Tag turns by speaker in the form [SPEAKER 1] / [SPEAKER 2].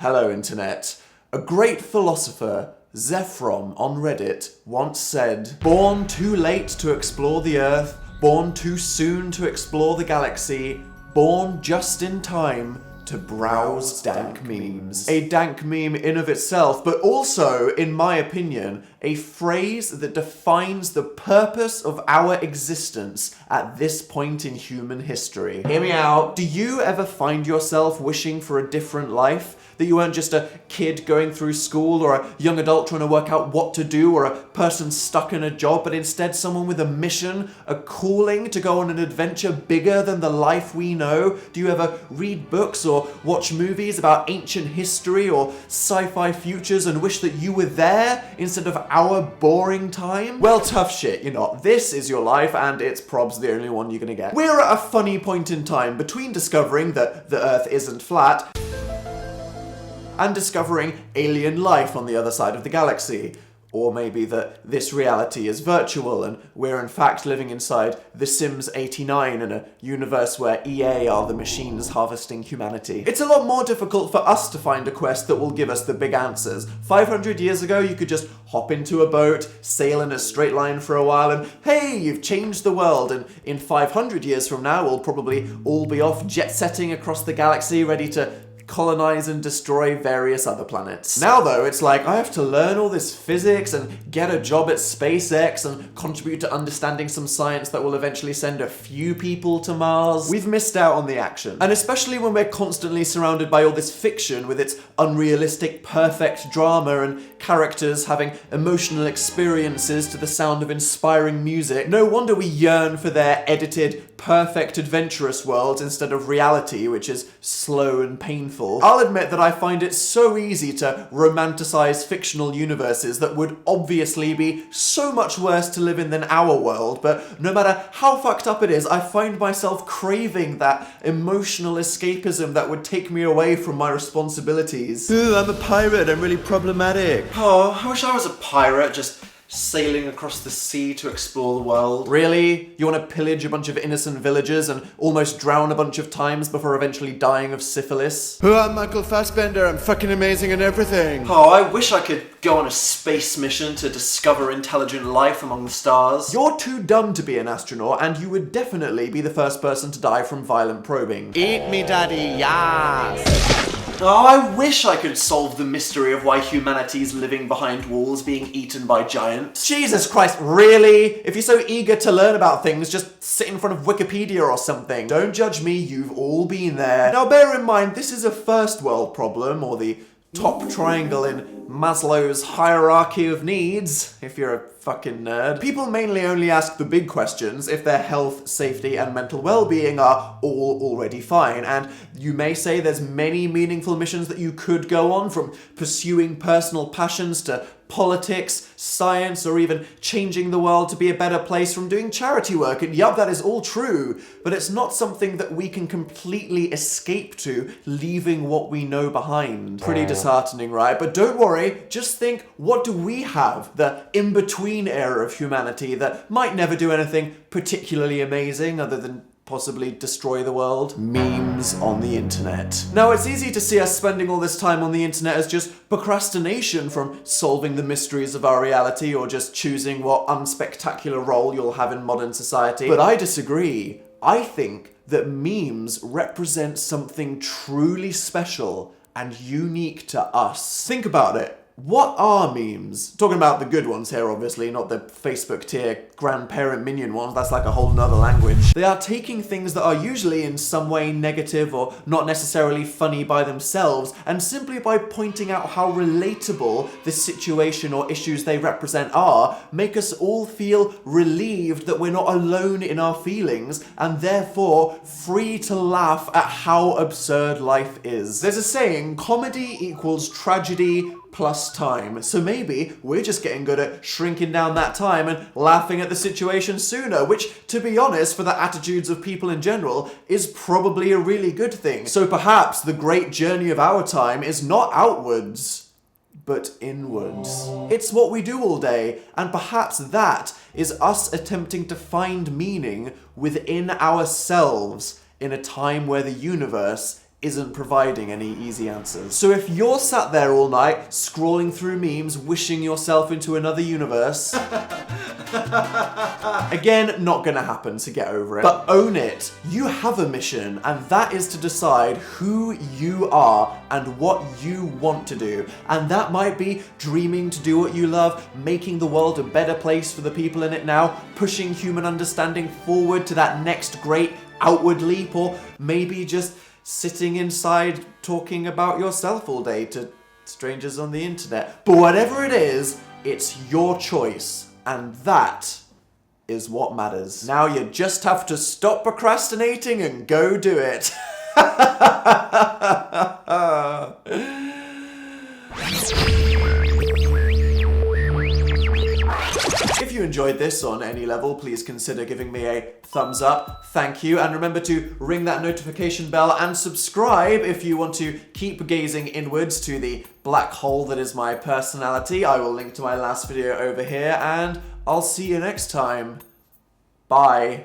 [SPEAKER 1] Hello, Internet. A great philosopher, Zephron on Reddit, once said, "Born too late to explore the Earth, born too soon to explore the galaxy, born just in time to browse dank memes." A dank meme in of itself, but also, in my opinion, a phrase that defines the purpose of our existence at this point in human history. Hear me out. Do you ever find yourself wishing for a different life? That you weren't just a kid going through school or a young adult trying to work out what to do or a person stuck in a job, but instead someone with a mission, a calling to go on an adventure bigger than the life we know? Do you ever read books or watch movies about ancient history or sci-fi futures and wish that you were there instead of our boring time? Well, tough shit, you're not. This is your life and it's probs the only one you're gonna get. We're at a funny point in time between discovering that the Earth isn't flat and discovering alien life on the other side of the galaxy. Or maybe that this reality is virtual and we're in fact living inside The Sims 89 in a universe where EA are the machines harvesting humanity. It's a lot more difficult for us to find a quest that will give us the big answers. 500 years ago, you could just hop into a boat, sail in a straight line for a while, and hey, you've changed the world. And in 500 years from now, we'll probably all be off jet-setting across the galaxy, ready to colonize and destroy various other planets. Now though, it's like I have to learn all this physics and get a job at SpaceX and contribute to understanding some science that will eventually send a few people to Mars. We've missed out on the action. And especially when we're constantly surrounded by all this fiction with its unrealistic, perfect drama and characters having emotional experiences to the sound of inspiring music, no wonder we yearn for their edited, perfect, adventurous worlds instead of reality, which is slow and painful. I'll admit that I find it so easy to romanticize fictional universes that would obviously be so much worse to live in than our world, but no matter how fucked up it is, I find myself craving that emotional escapism that would take me away from my responsibilities. Ooh, I'm a pirate, I'm really problematic. Oh, I wish I was a pirate, just sailing across the sea to explore the world. Really? You want to pillage a bunch of innocent villagers and almost drown a bunch of times before eventually dying of syphilis? Oh, I'm Michael Fassbender, I'm fucking amazing and everything. Oh, I wish I could go on a space mission to discover intelligent life among the stars. You're too dumb to be an astronaut, and you would definitely be the first person to die from violent probing. Eat me, daddy, yes! Oh, I wish I could solve the mystery of why humanity's living behind walls being eaten by giants. Jesus Christ, really? If you're so eager to learn about things, just sit in front of Wikipedia or something. Don't judge me, you've all been there. Now bear in mind, this is a first world problem, or the top triangle in Maslow's hierarchy of needs, if you're a fucking nerd. People mainly only ask the big questions if their health, safety, and mental well-being are all already fine, and you may say there's many meaningful missions that you could go on, from pursuing personal passions to politics, science, or even changing the world to be a better place, from doing charity work, and yup, that is all true, but it's not something that we can completely escape to, leaving what we know behind. Pretty disheartening, right? But don't worry, just think, what do we have, the in-between era of humanity that might never do anything particularly amazing other than possibly destroy the world? Memes on the internet. Now, it's easy to see us spending all this time on the internet as just procrastination from solving the mysteries of our reality or just choosing what unspectacular role you'll have in modern society. But I disagree. I think that memes represent something truly special and unique to us. Think about it. What are memes? Talking about the good ones here, obviously, not the Facebook tier grandparent minion ones. That's like a whole nother language. They are taking things that are usually in some way negative or not necessarily funny by themselves, and simply by pointing out how relatable the situation or issues they represent are, make us all feel relieved that we're not alone in our feelings, and therefore free to laugh at how absurd life is. There's a saying, comedy equals tragedy plus time. So maybe we're just getting good at shrinking down that time and laughing at the situation sooner, which, to be honest, for the attitudes of people in general, is probably a really good thing. So perhaps the great journey of our time is not outwards, but inwards. It's what we do all day, and perhaps that is us attempting to find meaning within ourselves in a time where the universe isn't providing any easy answers. So if you're sat there all night, scrolling through memes, wishing yourself into another universe, again, not gonna happen, so get over it. But own it. You have a mission, and that is to decide who you are and what you want to do. And that might be dreaming to do what you love, making the world a better place for the people in it now, pushing human understanding forward to that next great outward leap, or maybe just sitting inside talking about yourself all day to strangers on the internet. But whatever it is, it's your choice, and that is what matters. Now you just have to stop procrastinating and go do it. If you enjoyed this on any level, please consider giving me a thumbs up. Thank you. And remember to ring that notification bell and subscribe if you want to keep gazing inwards to the black hole that is my personality. I will link to my last video over here, and I'll see you next time. Bye.